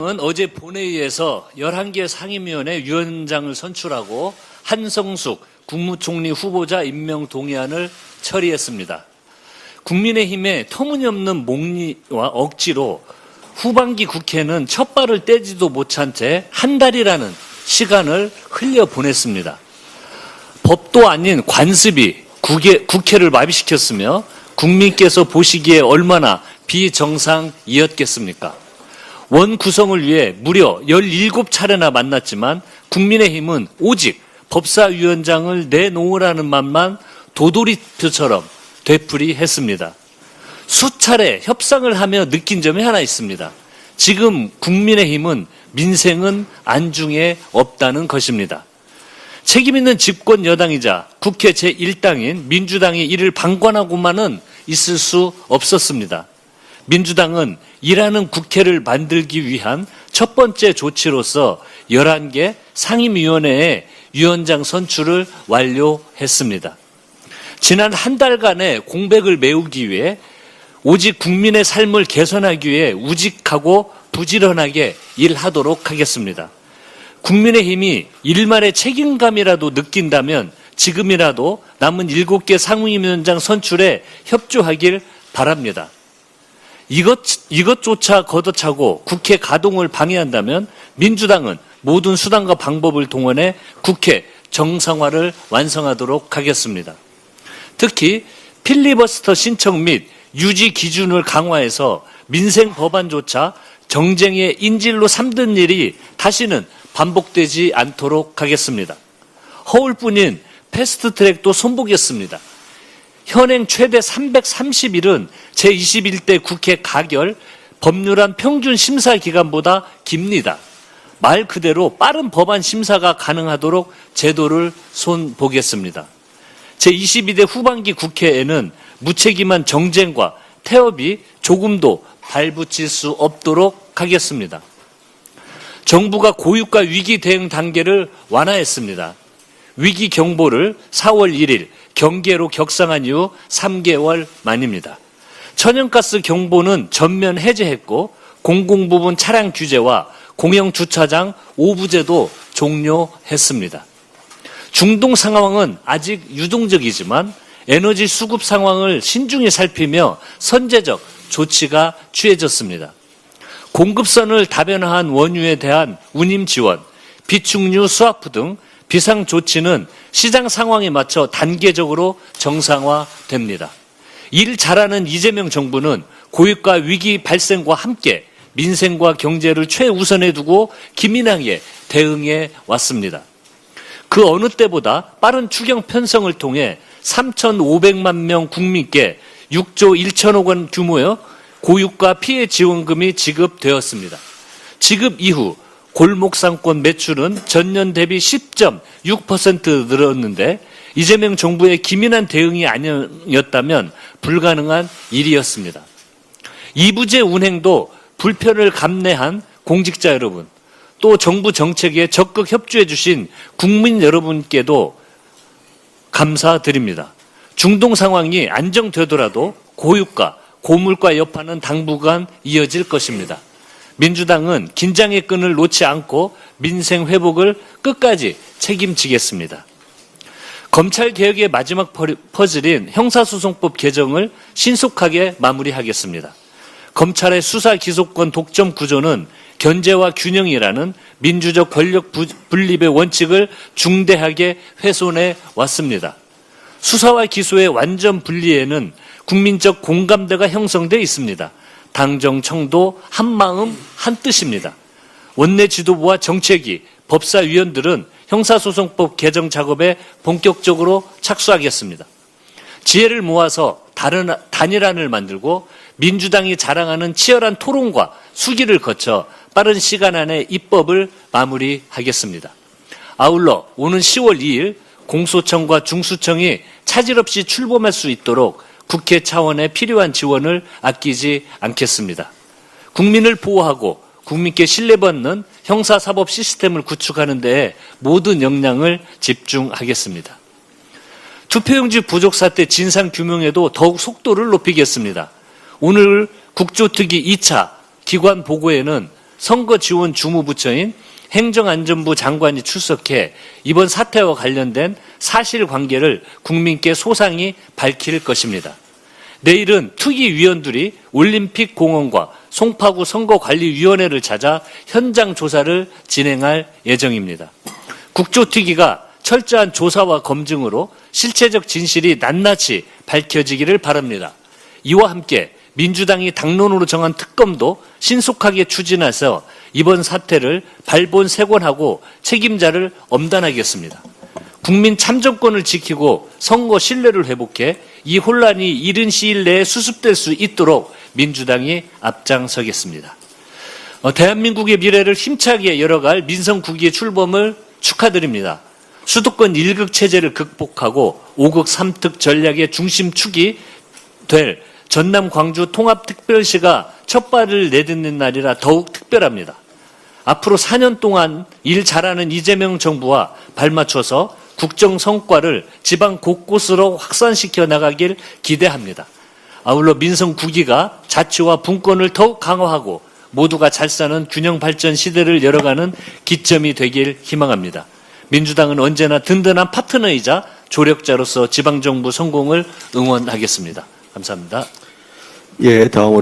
은 어제 본회의에서 11개 상임위원회 위원장을 선출하고 한성숙 국무총리 후보자 임명 동의안을 처리했습니다. 국민의힘의 터무니없는 목리와 억지로 후반기 국회는 첫 발을 떼지도 못한 채 한 달이라는 시간을 흘려보냈습니다. 법도 아닌 관습이 국회를 마비시켰으며 국민께서 보시기에 얼마나 비정상이었겠습니까? 원 구성을 위해 무려 17차례나 만났지만 국민의힘은 오직 법사위원장을 내놓으라는 말만 도돌이표처럼 되풀이했습니다. 수차례 협상을 하며 느낀 점이 하나 있습니다. 지금 국민의힘은 민생은 안중에 없다는 것입니다. 책임 있는 집권 여당이자 국회 제1당인 민주당이 이를 방관하고만은 있을 수 없었습니다. 민주당은 일하는 국회를 만들기 위한 첫 번째 조치로서 11개 상임위원회의 위원장 선출을 완료했습니다. 지난 한 달간의 공백을 메우기 위해 오직 국민의 삶을 개선하기 위해 우직하고 부지런하게 일하도록 하겠습니다. 국민의힘이 일말의 책임감이라도 느낀다면 지금이라도 남은 7개 상임위원장 선출에 협조하길 바랍니다. 이것조차 걷어차고 국회 가동을 방해한다면 민주당은 모든 수단과 방법을 동원해 국회 정상화를 완성하도록 하겠습니다. 특히 필리버스터 신청 및 유지 기준을 강화해서 민생 법안조차 정쟁의 인질로 삼든 일이 다시는 반복되지 않도록 하겠습니다. 허울뿐인 패스트트랙도 손보겠습니다. 현행 최대 330일은 제21대 국회 가결 법률안 평균 심사 기간보다 깁니다. 말 그대로 빠른 법안 심사가 가능하도록 제도를 손보겠습니다. 제22대 후반기 국회에는 무책임한 정쟁과 태업이 조금도 발붙일 수 없도록 하겠습니다. 정부가 고유가 위기 대응 단계를 완화했습니다. 위기 경보를 4월 1일 경계로 격상한 이후 3개월 만입니다. 천연가스 경보는 전면 해제했고 공공부문 차량 규제와 공영주차장 오부제도 종료했습니다. 중동 상황은 아직 유동적이지만 에너지 수급 상황을 신중히 살피며 선제적 조치가 취해졌습니다. 공급선을 다변화한 원유에 대한 운임 지원, 비축유 스와프 등 비상 조치는 시장 상황에 맞춰 단계적으로 정상화됩니다. 일 잘하는 이재명 정부는 고유가 위기 발생과 함께 민생과 경제를 최우선에 두고 기민하게 대응해 왔습니다. 그 어느 때보다 빠른 추경 편성을 통해 3,500만 명 국민께 6조 1천억 원 규모의 고유가 피해 지원금이 지급되었습니다. 지급 이후 골목상권 매출은 전년 대비 10.6% 늘었는데 이재명 정부의 기민한 대응이 아니었다면 불가능한 일이었습니다. 이부제 운행도 불편을 감내한 공직자 여러분, 또 정부 정책에 적극 협조해 주신 국민 여러분께도 감사드립니다. 중동 상황이 안정되더라도 고유가, 고물가 여파는 당분간 이어질 것입니다. 민주당은 긴장의 끈을 놓지 않고 민생 회복을 끝까지 책임지겠습니다. 검찰개혁의 마지막 퍼즐인 형사소송법 개정을 신속하게 마무리하겠습니다. 검찰의 수사 기소권 독점 구조는 견제와 균형이라는 민주적 권력 분립의 원칙을 중대하게 훼손해 왔습니다. 수사와 기소의 완전 분리에는 국민적 공감대가 형성돼 있습니다. 당정청도 한마음 한뜻입니다. 원내 지도부와 정책위, 법사위원들은 형사소송법 개정 작업에 본격적으로 착수하겠습니다. 지혜를 모아서 단일안을 만들고 민주당이 자랑하는 치열한 토론과 수기를 거쳐 빠른 시간 안에 입법을 마무리하겠습니다. 아울러 오는 10월 2일 공소청과 중수청이 차질 없이 출범할 수 있도록 국회 차원의 필요한 지원을 아끼지 않겠습니다. 국민을 보호하고 국민께 신뢰받는 형사사법 시스템을 구축하는 데에 모든 역량을 집중하겠습니다. 투표용지 부족 사태 진상규명에도 더욱 속도를 높이겠습니다. 오늘 국조특위 2차 기관 보고에는 선거지원 주무부처인 행정안전부 장관이 출석해 이번 사태와 관련된 사실관계를 국민께 소상히 밝힐 것입니다. 내일은 특위위원들이 올림픽공원과 송파구 선거관리위원회를 찾아 현장 조사를 진행할 예정입니다. 국조특위가 철저한 조사와 검증으로 실체적 진실이 낱낱이 밝혀지기를 바랍니다. 이와 함께 민주당이 당론으로 정한 특검도 신속하게 추진해서 이번 사태를 발본색원하고 책임자를 엄단하겠습니다. 국민 참정권을 지키고 선거 신뢰를 회복해 이 혼란이 이른 시일 내에 수습될 수 있도록 민주당이 앞장서겠습니다. 대한민국의 미래를 힘차게 열어갈 민선 9기의 출범을 축하드립니다. 수도권 1극 체제를 극복하고 5극 3특 전략의 중심축이 될 전남 광주 통합특별시가 첫 발을 내딛는 날이라 더욱 특별합니다. 앞으로 4년 동안 일 잘하는 이재명 정부와 발맞춰서 국정 성과를 지방 곳곳으로 확산시켜 나가길 기대합니다. 아울러 민선 9기가 자치와 분권을 더욱 강화하고 모두가 잘 사는 균형 발전 시대를 열어가는 기점이 되길 희망합니다. 민주당은 언제나 든든한 파트너이자 조력자로서 지방정부 성공을 응원하겠습니다. 감사합니다. 예, 다음으로